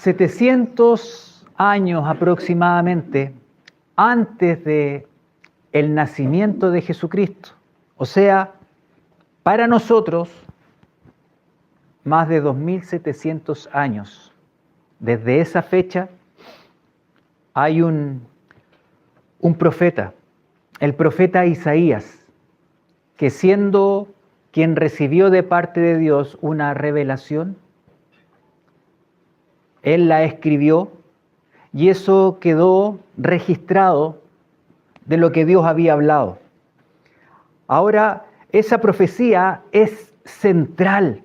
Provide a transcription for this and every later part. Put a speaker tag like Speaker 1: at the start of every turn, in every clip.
Speaker 1: 700 años aproximadamente antes de el nacimiento de Jesucristo, o sea, para nosotros, más de 2700 años. Desde esa fecha hay un profeta, el profeta Isaías, que siendo quien recibió de parte de Dios una revelación, él la escribió y eso quedó registrado de lo que Dios había hablado. Ahora, esa profecía es central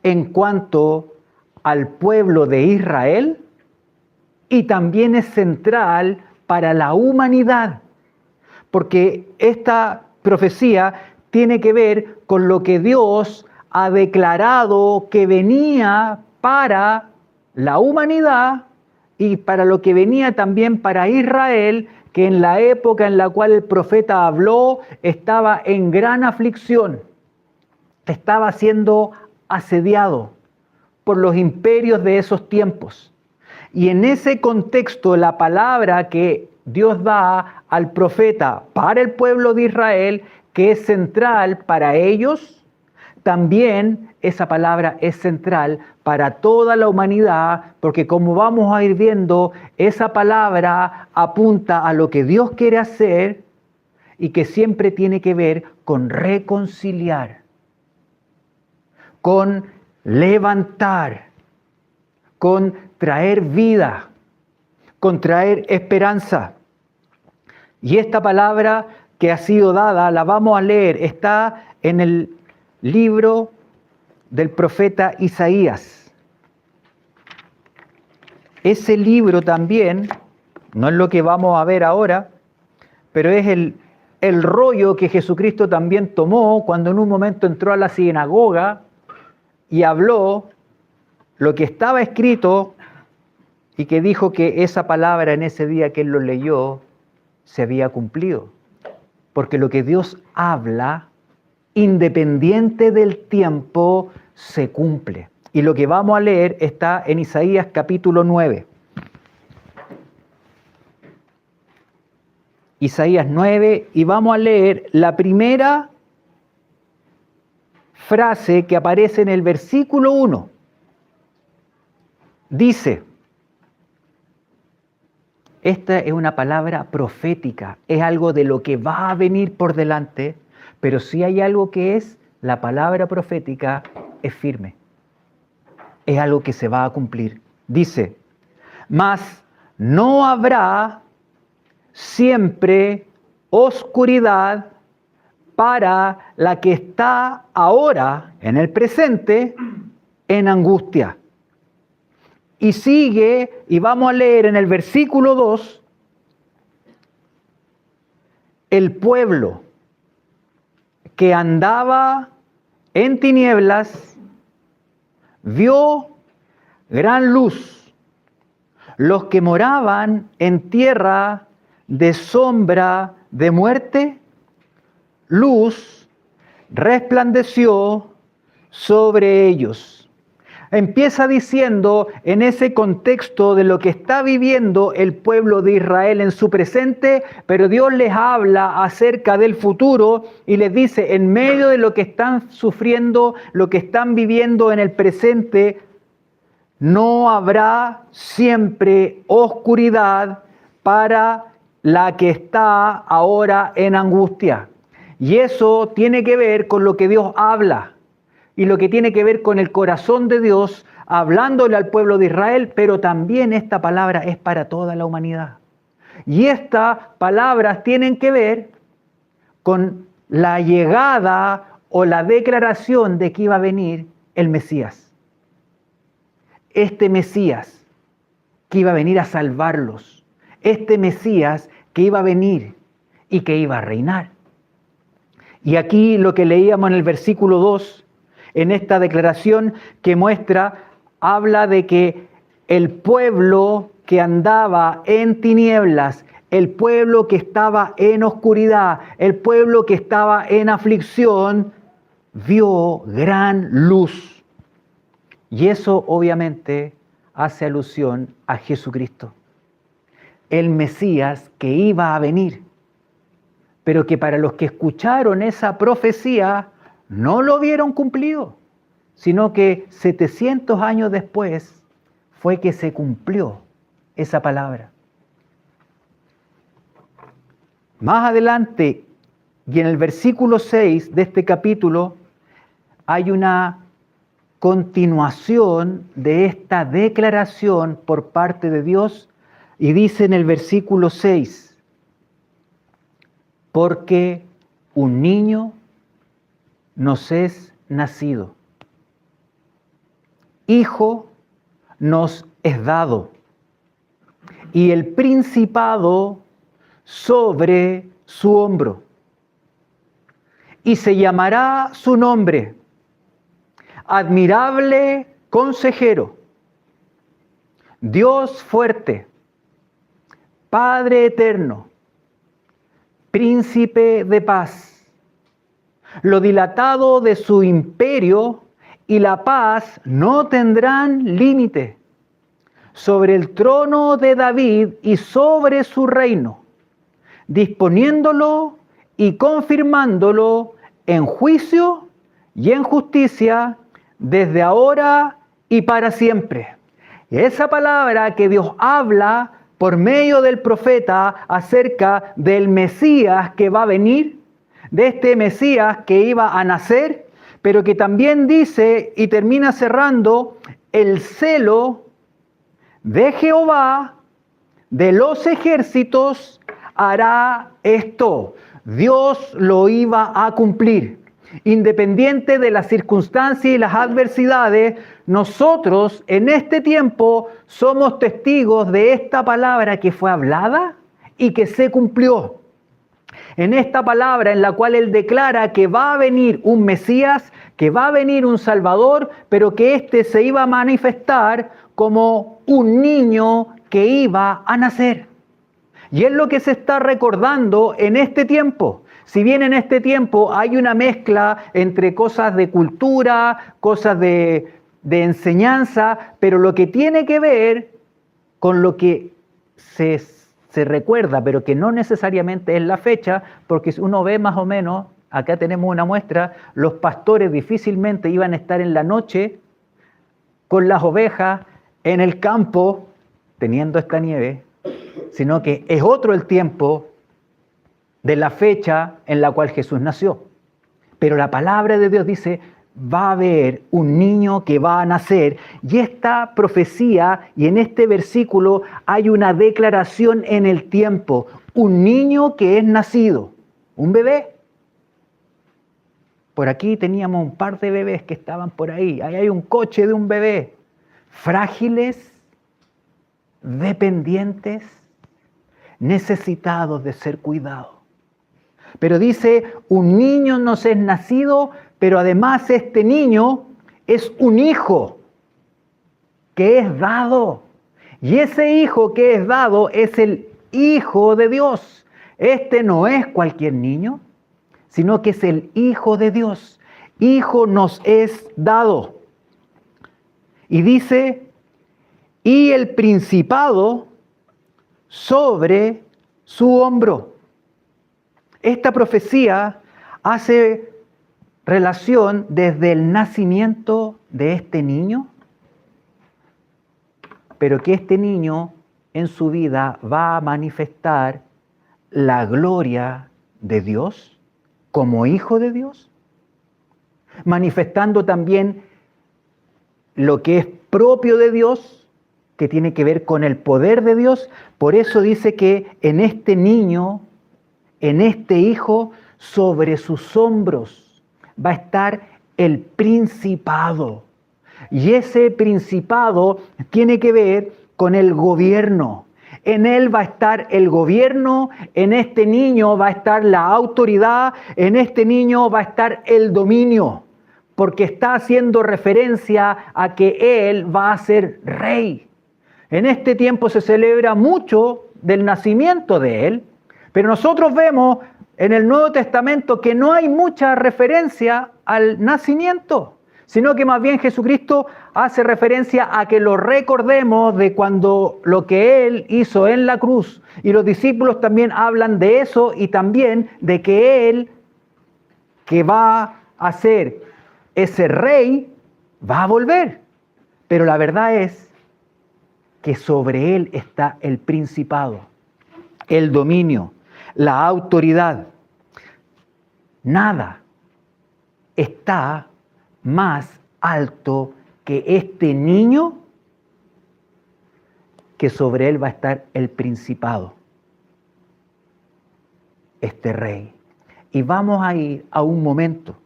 Speaker 1: en cuanto al pueblo de Israel y también es central para la humanidad, porque esta profecía tiene que ver con lo que Dios ha declarado que venía para la humanidad y para lo que venía también para Israel, que en la época en la cual el profeta habló estaba en gran aflicción, estaba siendo asediado por los imperios de esos tiempos. Y en ese contexto, la palabra que Dios da al profeta para el pueblo de Israel, que es central para ellos, también esa palabra es central para toda la humanidad, porque como vamos a ir viendo, esa palabra apunta a lo que Dios quiere hacer y que siempre tiene que ver con reconciliar, con levantar, con traer vida, con traer esperanza. Y esta palabra que ha sido dada, la vamos a leer, está en el libro del profeta Isaías. Ese libro también, no es lo que vamos a ver ahora, pero es el rollo que Jesucristo también tomó cuando en un momento entró a la sinagoga y habló lo que estaba escrito y que dijo que esa palabra en ese día que él lo leyó se había cumplido. Porque lo que Dios habla, independiente del tiempo, se cumple. Y lo que vamos a leer está en Isaías capítulo 9. Isaías 9, y vamos a leer la primera frase que aparece en el versículo 1. Dice, esta es una palabra profética, es algo de lo que va a venir por delante, pero si hay algo que es, la palabra profética es firme, es algo que se va a cumplir. Dice, mas no habrá siempre oscuridad para la que está ahora, en el presente, en angustia. Y sigue, y vamos a leer en el versículo 2, el pueblo que andaba en tinieblas vio gran luz. Los que moraban en tierra de sombra de muerte, luz resplandeció sobre ellos. Empieza diciendo en ese contexto de lo que está viviendo el pueblo de Israel en su presente, pero Dios les habla acerca del futuro y les dice, en medio de lo que están sufriendo, lo que están viviendo en el presente, no habrá siempre oscuridad para la que está ahora en angustia. Y eso tiene que ver con lo que Dios habla. Y lo que tiene que ver con el corazón de Dios, hablándole al pueblo de Israel, pero también esta palabra es para toda la humanidad. Y estas palabras tienen que ver con la llegada o la declaración de que iba a venir el Mesías. Este Mesías que iba a venir a salvarlos. Este Mesías que iba a venir y que iba a reinar. Y aquí lo que leíamos en el versículo 2, en esta declaración que muestra, habla de que el pueblo que andaba en tinieblas, el pueblo que estaba en oscuridad, el pueblo que estaba en aflicción, vio gran luz. Y eso obviamente hace alusión a Jesucristo, el Mesías que iba a venir, pero que para los que escucharon esa profecía no lo vieron cumplido, sino que 700 años después fue que se cumplió esa palabra. Más adelante, y en el versículo 6 de este capítulo, hay una continuación de esta declaración por parte de Dios, y dice en el versículo 6, porque un niño nos es nacido, hijo nos es dado, y el principado sobre su hombro, y se llamará su nombre, admirable consejero, Dios fuerte, Padre eterno, príncipe de paz. Lo dilatado de su imperio y la paz no tendrán límite sobre el trono de David y sobre su reino, disponiéndolo y confirmándolo en juicio y en justicia desde ahora y para siempre. Y esa palabra que Dios habla por medio del profeta acerca del Mesías que va a venir, de este Mesías que iba a nacer, pero que también dice y termina cerrando, el celo de Jehová de los ejércitos hará esto. Dios lo iba a cumplir. Independiente de las circunstancias y las adversidades, nosotros en este tiempo somos testigos de esta palabra que fue hablada y que se cumplió. En esta palabra en la cual Él declara que va a venir un Mesías, que va a venir un Salvador, pero que éste se iba a manifestar como un niño que iba a nacer. Y es lo que se está recordando en este tiempo. Si bien en este tiempo hay una mezcla entre cosas de cultura, cosas de enseñanza, pero lo que tiene que ver con lo que se recuerda, pero que no necesariamente es la fecha, porque si uno ve más o menos, acá tenemos una muestra, los pastores difícilmente iban a estar en la noche con las ovejas en el campo teniendo esta nieve, sino que es otro el tiempo de la fecha en la cual Jesús nació. Pero la palabra de Dios dice, va a haber un niño que va a nacer, y esta profecía y en este versículo hay una declaración en el tiempo, un niño que es nacido, un bebé. Por aquí teníamos un par de bebés que estaban por ahí hay un coche de un bebé, frágiles, dependientes, necesitados de ser cuidados. Pero dice, un niño nos es nacido, pero además este niño es un hijo que es dado. Y ese hijo que es dado es el Hijo de Dios. Este no es cualquier niño, sino que es el Hijo de Dios. Hijo nos es dado. Y dice, y el principado sobre su hombro. Esta profecía hace relación desde el nacimiento de este niño, pero que este niño en su vida va a manifestar la gloria de Dios como hijo de Dios, manifestando también lo que es propio de Dios, que tiene que ver con el poder de Dios. Por eso dice que en este niño, en este hijo, sobre sus hombros va a estar el principado. Y ese principado tiene que ver con el gobierno. En él va a estar el gobierno, en este niño va a estar la autoridad, en este niño va a estar el dominio, porque está haciendo referencia a que él va a ser rey. En este tiempo se celebra mucho del nacimiento de él, pero nosotros vemos en el Nuevo Testamento que no hay mucha referencia al nacimiento, sino que más bien Jesucristo hace referencia a que lo recordemos de cuando lo que Él hizo en la cruz. Y los discípulos también hablan de eso y también de que Él, que va a ser ese rey, va a volver. Pero la verdad es que sobre Él está el principado, el dominio, la autoridad. Nada está más alto que este niño, que sobre él va a estar el principado, este rey. Y vamos a ir a un momento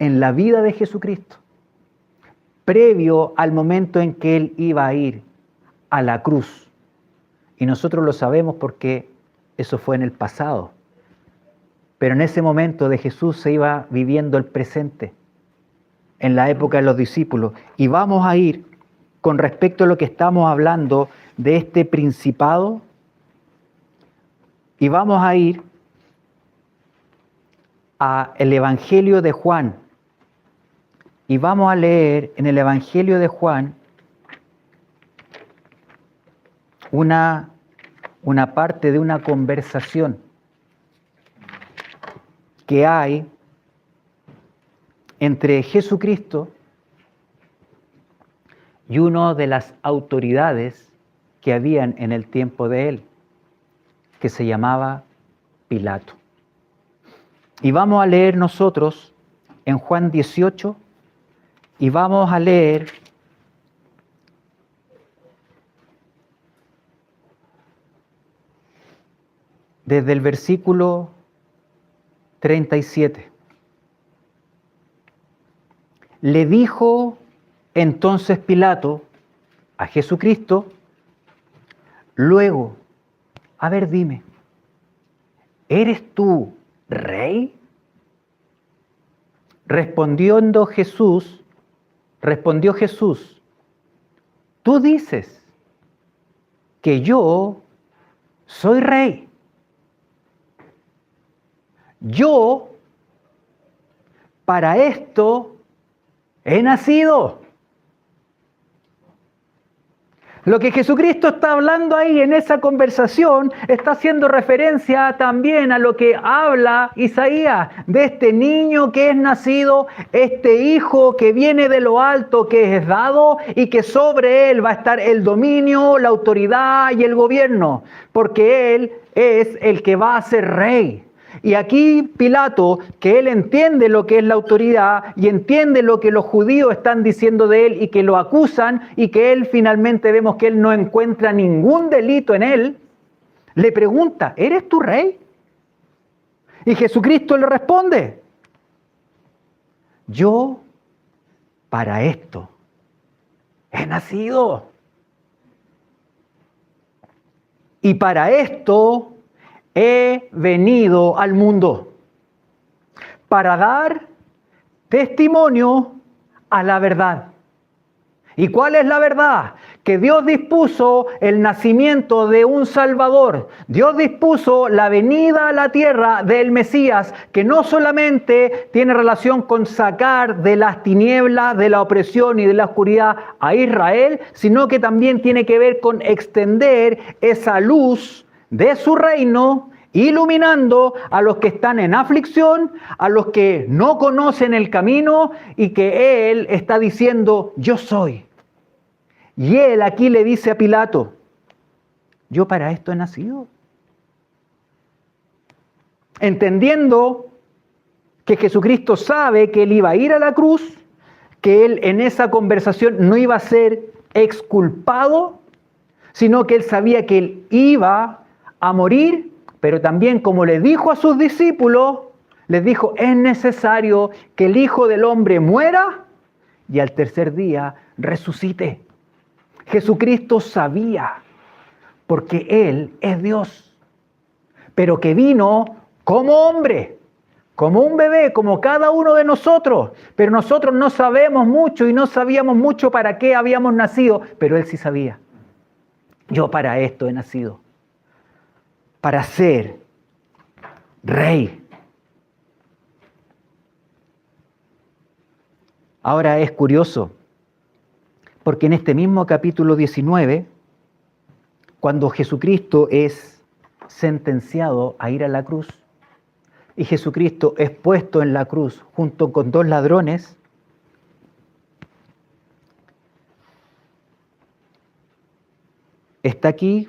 Speaker 1: en la vida de Jesucristo, previo al momento en que él iba a ir a la cruz. Y nosotros lo sabemos porque eso fue en el pasado. Pero en ese momento de Jesús se iba viviendo el presente, en la época de los discípulos. Y vamos a ir con respecto a lo que estamos hablando de este principado. Y vamos a ir a el Evangelio de Juan. Y vamos a leer en el Evangelio de Juan una parte de una conversación que hay entre Jesucristo y una de las autoridades que habían en el tiempo de él, que se llamaba Pilato. Y vamos a leer nosotros en Juan 18 y vamos a leer desde el versículo 37. Le dijo entonces Pilato a Jesucristo, luego, a ver, dime, ¿eres tú rey? Respondió Jesús, tú dices que yo soy rey. Yo para esto he nacido. Lo que Jesucristo está hablando ahí en esa conversación está haciendo referencia también a lo que habla Isaías, de este niño que es nacido, este hijo que viene de lo alto, que es dado y que sobre él va a estar el dominio, la autoridad y el gobierno, porque él es el que va a ser rey. Y aquí Pilato, que él entiende lo que es la autoridad y entiende lo que los judíos están diciendo de él y que lo acusan y que él finalmente vemos que él no encuentra ningún delito en él, le pregunta, ¿eres tú rey? Y Jesucristo le responde, yo para esto he nacido. Y para esto he venido al mundo, para dar testimonio a la verdad. ¿Y cuál es la verdad? Que Dios dispuso el nacimiento de un Salvador. Dios dispuso la venida a la tierra del Mesías, que no solamente tiene relación con sacar de las tinieblas, de la opresión y de la oscuridad a Israel, sino que también tiene que ver con extender esa luz de su reino, iluminando a los que están en aflicción, a los que no conocen el camino y que Él está diciendo, yo soy. Y Él aquí le dice a Pilato, yo para esto he nacido. Entendiendo que Jesucristo sabe que Él iba a ir a la cruz, que Él en esa conversación no iba a ser exculpado, sino que Él sabía que Él iba a morir, pero también como le dijo a sus discípulos, les dijo, es necesario que el Hijo del Hombre muera y al tercer día resucite. Jesucristo sabía, porque Él es Dios, pero que vino como hombre, como un bebé, como cada uno de nosotros, pero nosotros no sabemos mucho y no sabíamos mucho para qué habíamos nacido, pero Él sí sabía. Yo para esto he nacido, para ser rey. Ahora es curioso, porque en este mismo capítulo 19, cuando Jesucristo es sentenciado a ir a la cruz, y Jesucristo es puesto en la cruz junto con dos ladrones, está aquí,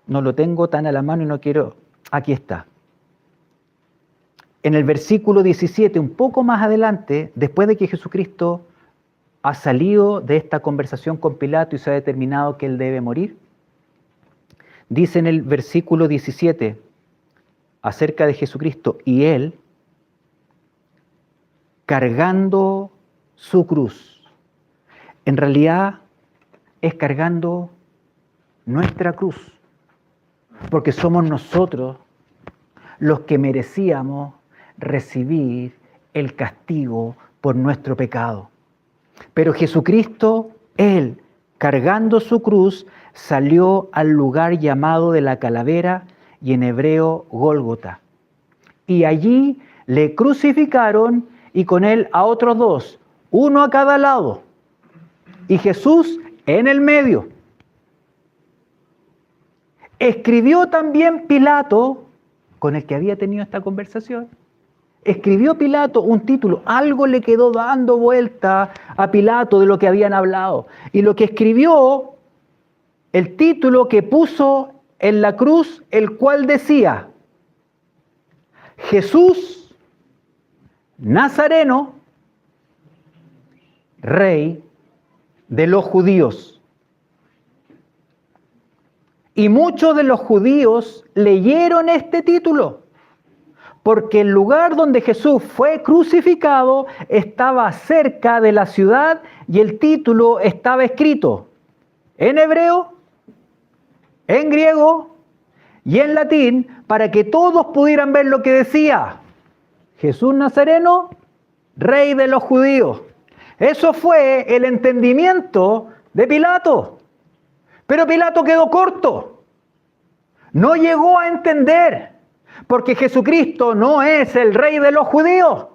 Speaker 1: no lo tengo tan a la mano y no quiero, aquí está. En el versículo 17, un poco más adelante, después de que Jesucristo ha salido de esta conversación con Pilato y se ha determinado que él debe morir, dice en el versículo 17 acerca de Jesucristo, y él, cargando su cruz, en realidad es cargando nuestra cruz, porque somos nosotros los que merecíamos recibir el castigo por nuestro pecado. Pero Jesucristo, él, cargando su cruz, salió al lugar llamado de la calavera y en hebreo Gólgota. Y allí le crucificaron y con él a otros dos, uno a cada lado, y Jesús en el medio. Escribió también Pilato, con el que había tenido esta conversación, escribió Pilato un título, algo le quedó dando vuelta a Pilato de lo que habían hablado. Y lo que escribió, el título que puso en la cruz, el cual decía, Jesús Nazareno, Rey de los judíos. Y muchos de los judíos leyeron este título, porque el lugar donde Jesús fue crucificado estaba cerca de la ciudad y el título estaba escrito en hebreo, en griego y en latín para que todos pudieran ver lo que decía. Jesús Nazareno, Rey de los judíos. Eso fue el entendimiento de Pilato. Pero Pilato quedó corto. No llegó a entender. Porque Jesucristo no es el Rey de los judíos.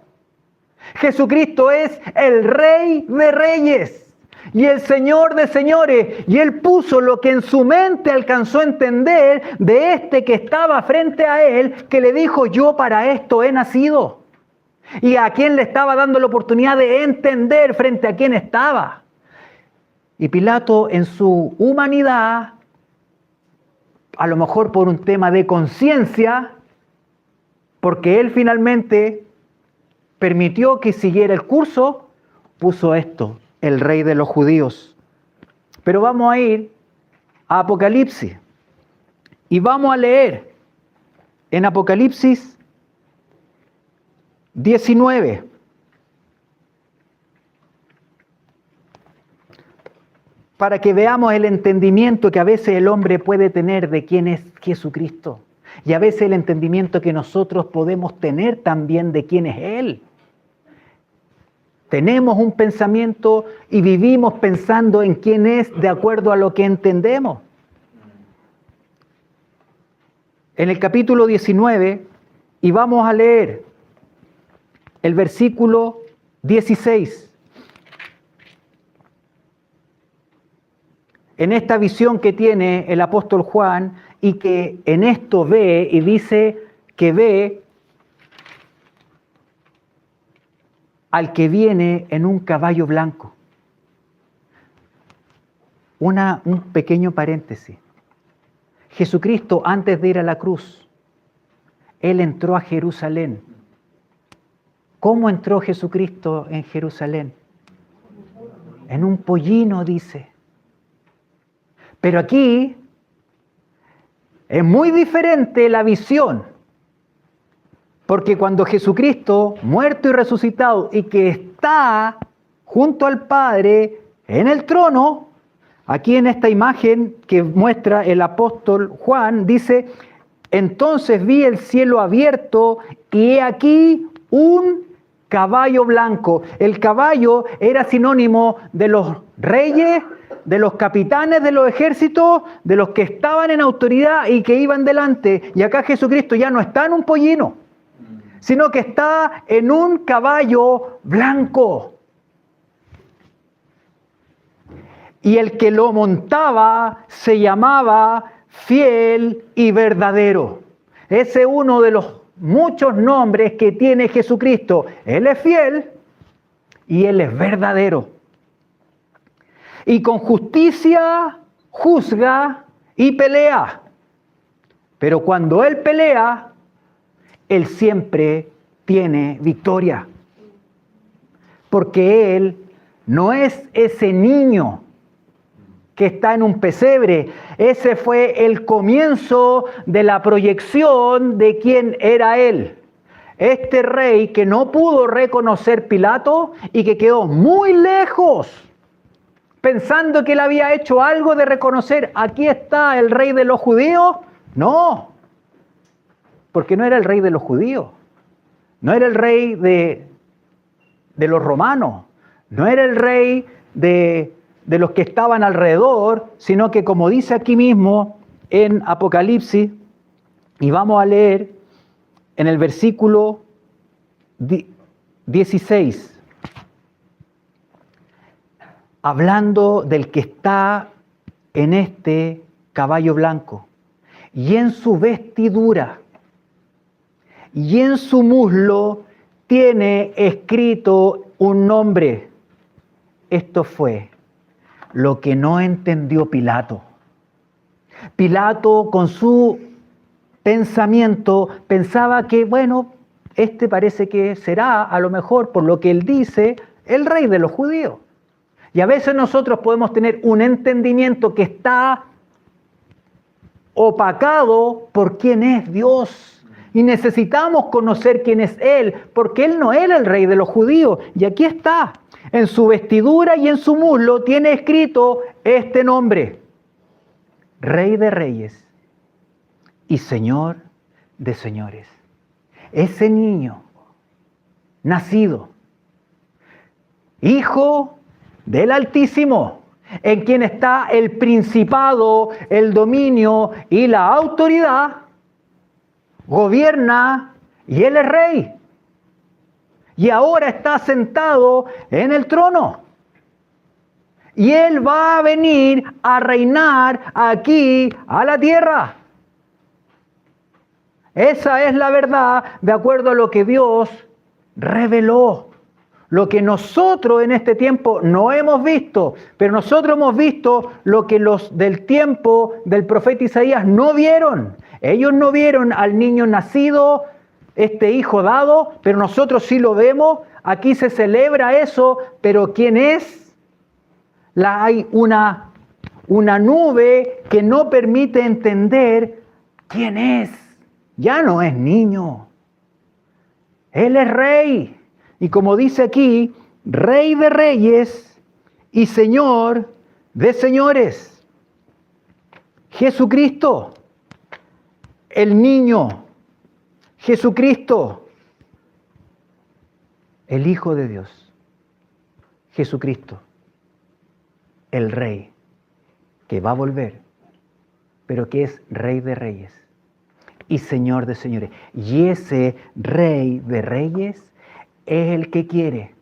Speaker 1: Jesucristo es el Rey de reyes y el Señor de señores. Y Él puso lo que en su mente alcanzó a entender de este que estaba frente a Él, que le dijo, yo para esto he nacido. Y a quien le estaba dando la oportunidad de entender frente a quién estaba. Y Pilato en su humanidad, a lo mejor por un tema de conciencia, porque él finalmente permitió que siguiera el curso, puso esto, el Rey de los judíos. Pero vamos a ir a Apocalipsis y vamos a leer en Apocalipsis 19. Para que veamos el entendimiento que a veces el hombre puede tener de quién es Jesucristo. Y a veces el entendimiento que nosotros podemos tener también de quién es Él. Tenemos un pensamiento y vivimos pensando en quién es de acuerdo a lo que entendemos. En el capítulo 19, y vamos a leer el versículo 16. En esta visión que tiene el apóstol Juan y que en esto ve y dice que ve al que viene en un caballo blanco. Un pequeño paréntesis. Jesucristo, antes de ir a la cruz, Él entró a Jerusalén. ¿Cómo entró Jesucristo en Jerusalén? En un pollino, dice. Pero aquí es muy diferente la visión, porque cuando Jesucristo, muerto y resucitado, y que está junto al Padre en el trono, aquí en esta imagen que muestra el apóstol Juan, dice, entonces vi el cielo abierto y he aquí un caballo blanco. El caballo era sinónimo de los reyes, de los capitanes de los ejércitos, de los que estaban en autoridad y que iban delante. Y acá Jesucristo ya no está en un pollino, sino que está en un caballo blanco. y el que lo montaba se llamaba Fiel y Verdadero. Ese es uno de los muchos nombres que tiene Jesucristo. Él es fiel y Él es verdadero. Y con justicia juzga y pelea. Pero cuando Él pelea, Él siempre tiene victoria. Porque Él no es ese niño que está en un pesebre. Ese fue el comienzo de la proyección de quién era Él. Este rey que no pudo reconocer Pilato y que quedó muy lejos, pensando que él había hecho algo de reconocer, aquí está el rey de los judíos. No, porque no era el rey de los judíos, no era el rey de los romanos, no era el rey de los que estaban alrededor, sino que como dice aquí mismo en Apocalipsis, y vamos a leer en el versículo 16, hablando del que está en este caballo blanco, y en su vestidura, y en su muslo tiene escrito un nombre. Esto fue lo que no entendió Pilato. Pilato, con su pensamiento, pensaba que, bueno, este parece que será, a lo mejor, por lo que él dice, el rey de los judíos. Y a veces nosotros podemos tener un entendimiento que está opacado por quién es Dios. Y necesitamos conocer quién es Él, porque Él no era el rey de los judíos. Y aquí está, en su vestidura y en su muslo tiene escrito este nombre: Rey de Reyes y Señor de Señores. Ese niño, nacido, Hijo del Altísimo, en quien está el principado, el dominio y la autoridad, gobierna y Él es rey. Y ahora está sentado en el trono. Y Él va a venir a reinar aquí a la tierra. Esa es la verdad de acuerdo a lo que Dios reveló. Lo que nosotros en este tiempo no hemos visto, pero nosotros hemos visto lo que los del tiempo del profeta Isaías no vieron. Ellos no vieron al niño nacido, este hijo dado, pero nosotros sí lo vemos. Aquí se celebra eso, pero ¿quién es? Hay una nube que no permite entender quién es. Ya no es niño. Él es rey. Y como dice aquí, Rey de Reyes y Señor de Señores. Jesucristo, el niño. Jesucristo, el Hijo de Dios. Jesucristo, el Rey, que va a volver, pero que es Rey de Reyes y Señor de Señores. Y ese Rey de Reyes es el que quiere.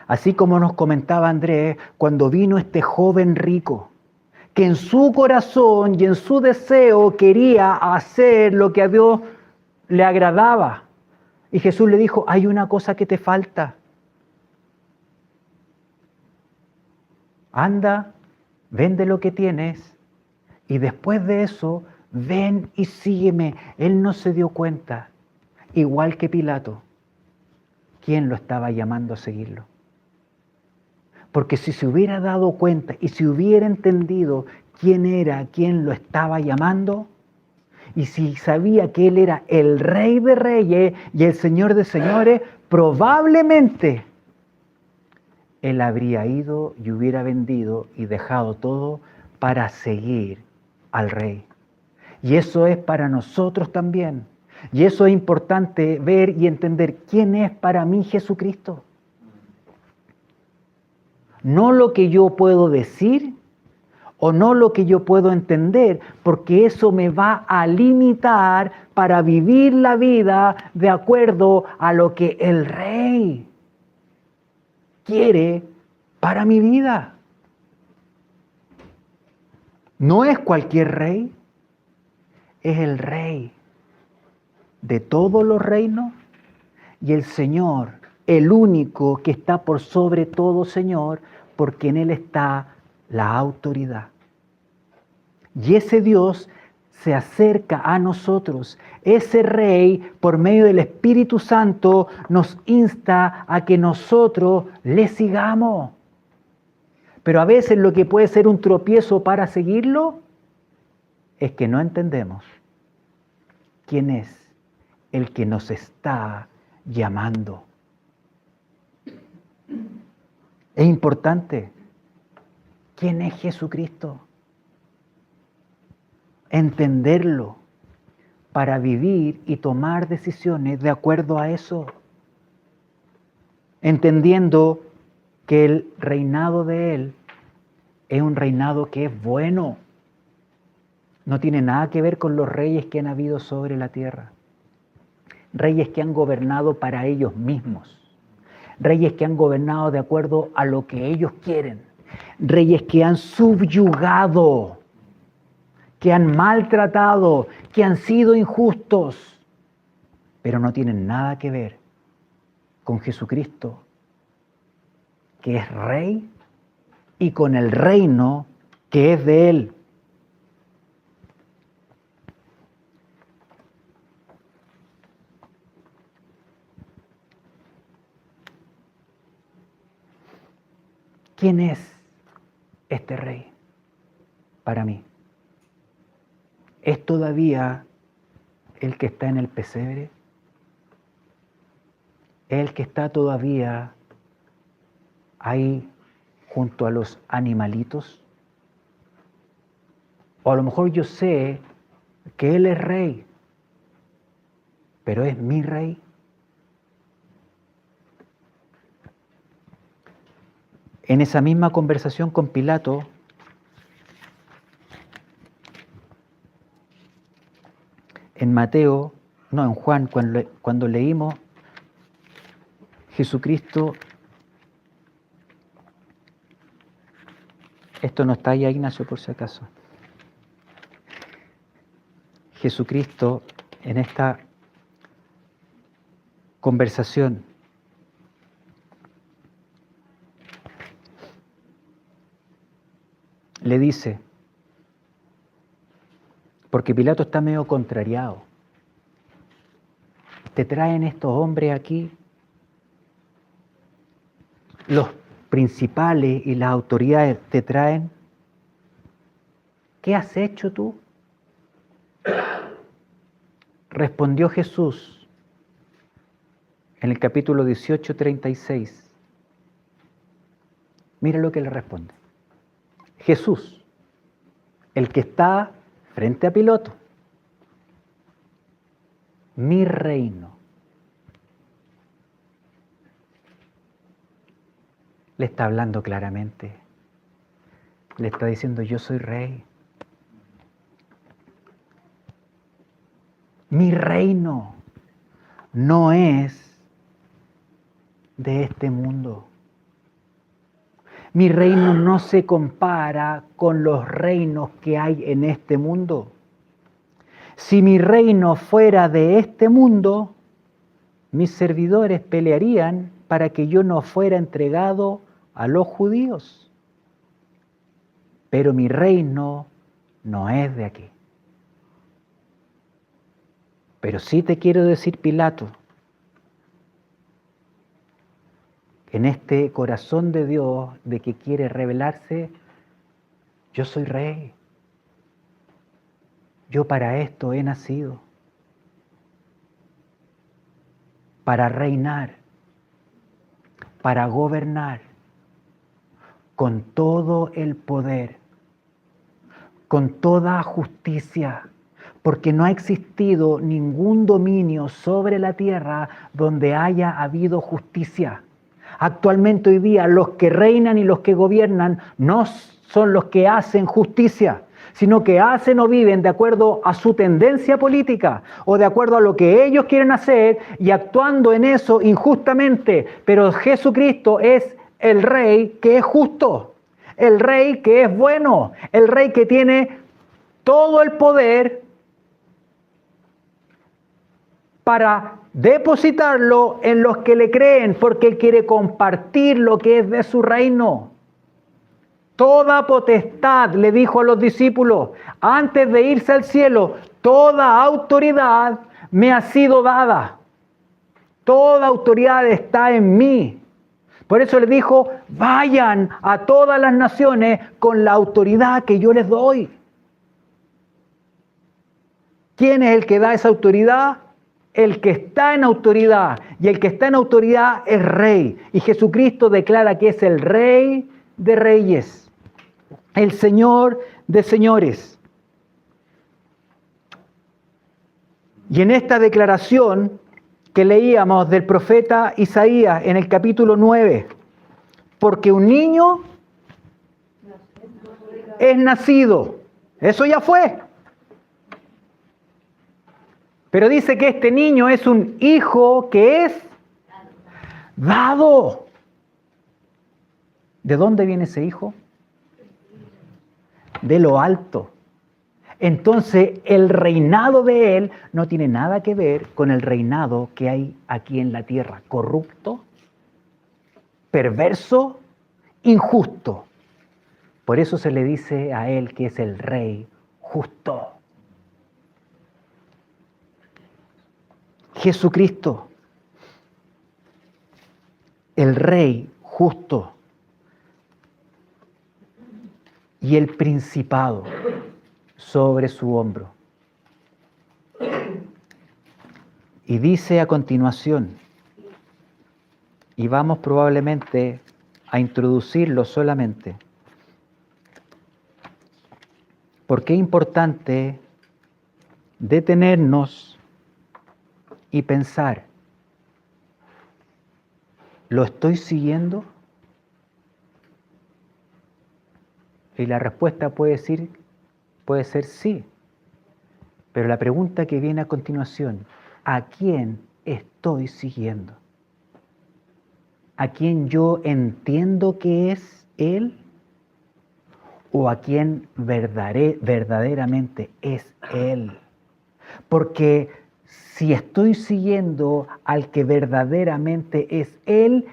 Speaker 1: Así como nos comentaba Andrés, cuando vino este joven rico, que en su corazón y en su deseo quería hacer lo que a Dios le agradaba. Y Jesús le dijo, hay una cosa que te falta. Anda, vende lo que tienes y después de eso, ven y sígueme. Él no se dio cuenta, igual que Pilato, quién lo estaba llamando a seguirlo. Porque si se hubiera dado cuenta y si hubiera entendido quién era, quién lo estaba llamando, y si sabía que Él era el Rey de Reyes y el Señor de Señores, probablemente Él habría ido y hubiera vendido y dejado todo para seguir al Rey. Y eso es para nosotros también. Y eso es importante ver y entender quién es para mí Jesucristo. No lo que yo puedo decir o no lo que yo puedo entender, porque eso me va a limitar para vivir la vida de acuerdo a lo que el Rey quiere para mi vida. No es cualquier rey, es el rey de todos los reinos y el Señor, el único que está por sobre todo Señor, porque en Él está la autoridad. Y ese Dios se acerca a nosotros. Ese Rey, por medio del Espíritu Santo, nos insta a que nosotros le sigamos. Pero a veces lo que puede ser un tropiezo para seguirlo es que no entendemos quién es el que nos está llamando. Es importante. ¿Quién es Jesucristo? Entenderlo para vivir y tomar decisiones de acuerdo a eso. Entendiendo que el reinado de Él es un reinado que es bueno. No tiene nada que ver con los reyes que han habido sobre la tierra. Reyes que han gobernado para ellos mismos. Reyes que han gobernado de acuerdo a lo que ellos quieren. Reyes que han subyugado, que han maltratado, que han sido injustos, pero no tienen nada que ver con Jesucristo, que es Rey, y con el reino que es de Él. ¿Quién es este Rey para mí? ¿Es todavía el que está en el pesebre? ¿Es el que está todavía ahí junto a los animalitos? O a lo mejor yo sé que Él es Rey, pero ¿es mi Rey? En esa misma conversación con Pilato, en Mateo, no, en Juan, cuando leímos, Jesucristo, esto no está ahí, Ignacio, por si acaso. Jesucristo, en esta conversación, le dice, porque Pilato está medio contrariado, te traen estos hombres aquí, los principales y las autoridades te traen, ¿qué has hecho tú? Respondió Jesús en el capítulo 18, 36. Mira lo que le responde. Jesús, el que está frente a Pilato, mi reino. Le está hablando claramente. Le está diciendo, yo soy rey. Mi reino no es de este mundo. Mi reino no se compara con los reinos que hay en este mundo. Si mi reino fuera de este mundo, mis servidores pelearían para que yo no fuera entregado a los judíos. Pero mi reino no es de aquí. Pero sí te quiero decir, Pilato, en este corazón de Dios de que quiere revelarse, yo soy rey. Yo para esto he nacido. Para reinar, para gobernar con todo el poder, con toda justicia, porque no ha existido ningún dominio sobre la tierra donde haya habido justicia. Actualmente hoy día los que reinan y los que gobiernan no son los que hacen justicia, sino que hacen o viven de acuerdo a su tendencia política o de acuerdo a lo que ellos quieren hacer y actuando en eso injustamente. Pero Jesucristo es el Rey que es justo. el Rey que es bueno, el Rey que tiene todo el poder para depositarlo en los que le creen, porque Él quiere compartir lo que es de su reino. Toda potestad, le dijo a los discípulos, antes de irse al cielo, toda autoridad me ha sido dada. Toda autoridad está en mí. Por eso le dijo, vayan a todas las naciones con la autoridad que yo les doy. ¿Quién es el que da esa autoridad? El que está en autoridad. Y el que está en autoridad es Rey. Y Jesucristo declara que es el Rey de reyes, el Señor de señores. Y en esta declaración que leíamos del profeta Isaías en el capítulo 9, porque un niño es nacido, eso ya fue. Pero dice que este niño es un hijo que es dado. ¿De dónde viene ese hijo? De lo alto. Entonces el reinado de él no tiene nada que ver con el reinado que hay aquí en la tierra, corrupto, perverso, injusto. Por eso se le dice a él que es el Rey justo. Jesucristo, el Rey justo y el principado sobre su hombro. Y dice a continuación, y vamos probablemente a introducirlo solamente, porque es importante detenernos y pensar, ¿lo estoy siguiendo? Y la respuesta puede ser sí. Pero la pregunta que viene a continuación, ¿a quién estoy siguiendo? ¿A quién yo entiendo que es Él? ¿O a quién verdaderamente es Él? Porque si estoy siguiendo al que verdaderamente es Él,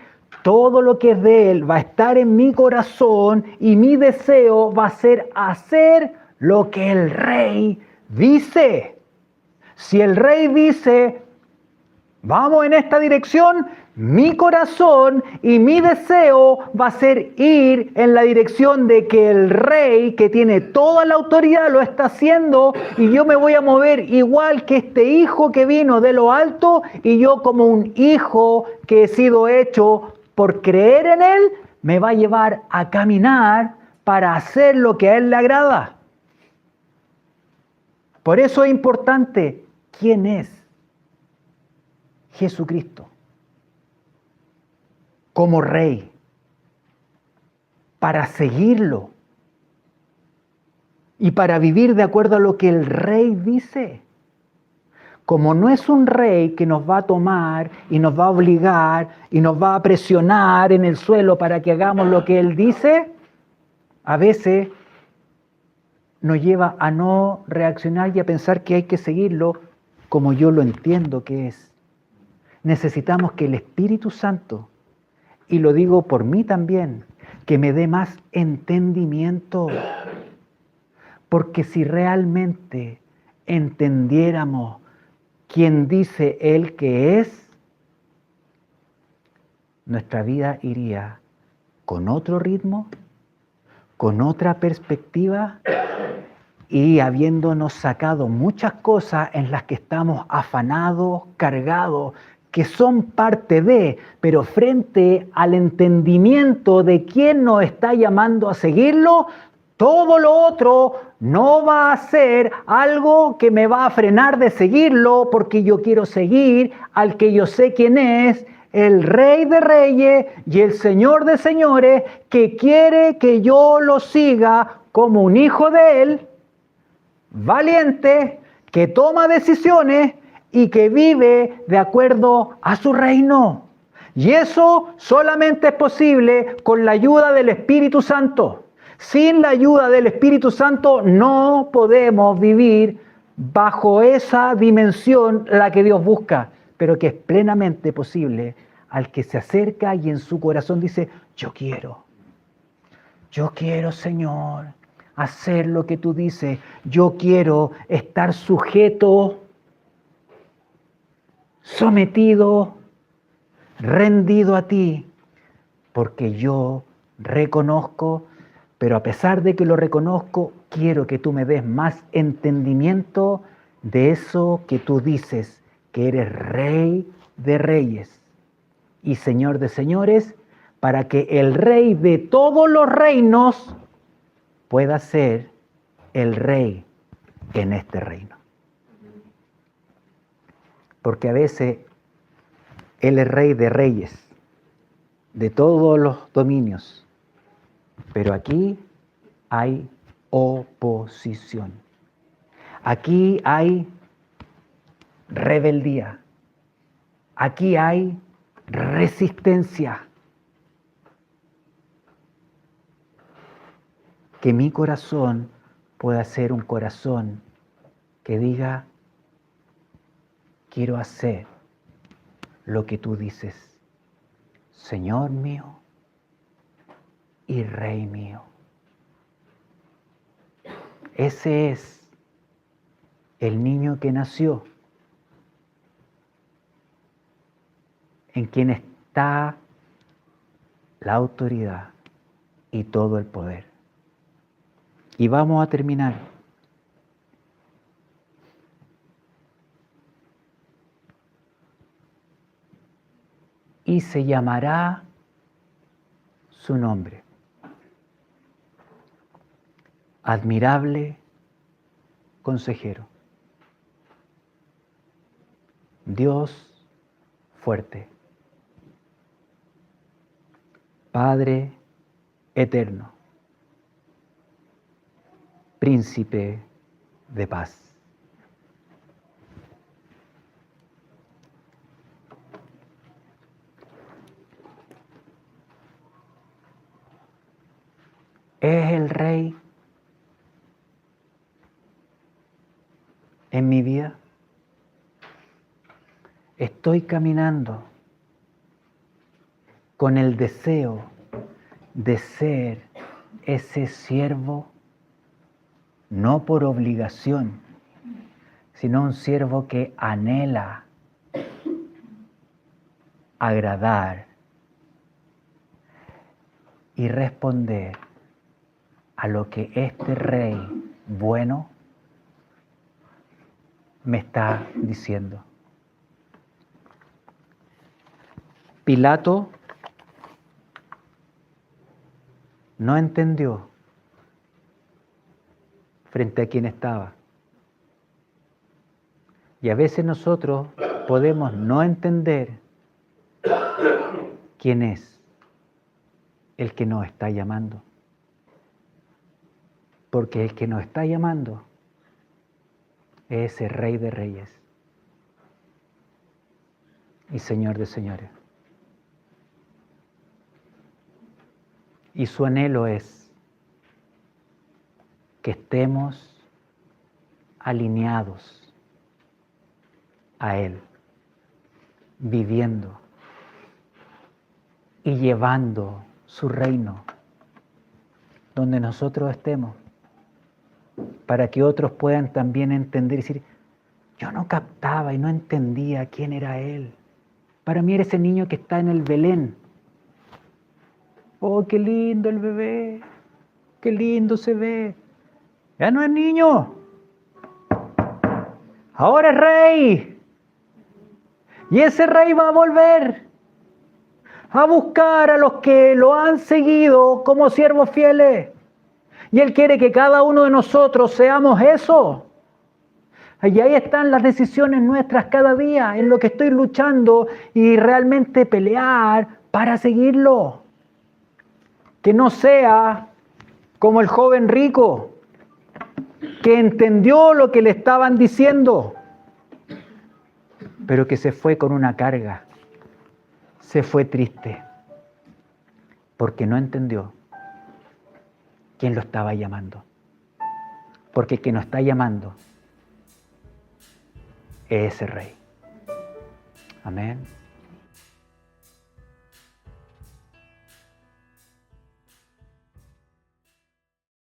Speaker 1: todo lo que es de Él va a estar en mi corazón y mi deseo va a ser hacer lo que el Rey dice. Si el Rey dice, vamos en esta dirección, mi corazón y mi deseo va a ser ir en la dirección de que el Rey, que tiene toda la autoridad, lo está haciendo, y yo me voy a mover igual que este hijo que vino de lo alto, y yo como un hijo que he sido hecho por creer en Él, me va a llevar a caminar para hacer lo que a Él le agrada. Por eso es importante, ¿quién es Jesucristo como Rey? Para seguirlo y para vivir de acuerdo a lo que el Rey dice. Como no es un Rey que nos va a tomar y nos va a obligar y nos va a presionar en el suelo para que hagamos lo que Él dice, a veces nos lleva a no reaccionar y a pensar que hay que seguirlo como yo lo entiendo que es. Necesitamos que el Espíritu Santo, y lo digo por mí también, que me dé más entendimiento. Porque si realmente entendiéramos quién dice Él que es, nuestra vida iría con otro ritmo, con otra perspectiva, y habiéndonos sacado muchas cosas en las que estamos afanados, cargados, que son parte de, pero frente al entendimiento de quién nos está llamando a seguirlo, todo lo otro no va a ser algo que me va a frenar de seguirlo, porque yo quiero seguir al que yo sé quién es, el Rey de Reyes y el Señor de Señores, que quiere que yo lo siga como un hijo de Él, valiente, que toma decisiones y que vive de acuerdo a su reino. Y eso solamente es posible con la ayuda del Espíritu Santo. Sin la ayuda del Espíritu Santo no podemos vivir bajo esa dimensión la que Dios busca, pero que es plenamente posible al que se acerca y en su corazón dice, yo quiero, Señor, hacer lo que tú dices, yo quiero estar sujeto, sometido, rendido a ti, porque yo reconozco, pero a pesar de que lo reconozco, quiero que tú me des más entendimiento de eso que tú dices, que eres Rey de Reyes y Señor de Señores, para que el Rey de todos los reinos pueda ser el Rey en este reino. Porque a veces Él es Rey de Reyes, de todos los dominios, pero aquí hay oposición. Aquí hay rebeldía. Aquí hay resistencia. Que mi corazón pueda ser un corazón que diga, quiero hacer lo que tú dices, Señor mío y Rey mío. Ese es el niño que nació, en quien está la autoridad y todo el poder. Y vamos a terminar. Y se llamará su nombre. Admirable Consejero. Dios fuerte. Padre eterno. Príncipe de paz. ¿Es el Rey en mi vida? Estoy caminando con el deseo de ser ese siervo, no por obligación, sino un siervo que anhela agradar y responder a lo que este Rey bueno me está diciendo. Pilato no entendió frente a quien estaba. Y a veces nosotros podemos no entender quién es el que nos está llamando. Porque el que nos está llamando es ese Rey de Reyes y Señor de Señores. Y su anhelo es que estemos alineados a Él, viviendo y llevando su reino donde nosotros estemos, para que otros puedan también entender y decir, yo no captaba y no entendía quién era Él. Para mí era ese niño que está en el Belén. Oh, qué lindo el bebé, qué lindo se ve. Ya no es niño, ahora es Rey. Y ese Rey va a volver a buscar a los que lo han seguido como siervos fieles. Y Él quiere que cada uno de nosotros seamos eso. Y ahí están las decisiones nuestras cada día, en lo que estoy luchando y realmente pelear para seguirlo. Que no sea como el joven rico, que entendió lo que le estaban diciendo, pero que se fue con una carga, se fue triste, porque no entendió quién lo estaba llamando. Porque el que nos está llamando es ese Rey. Amén.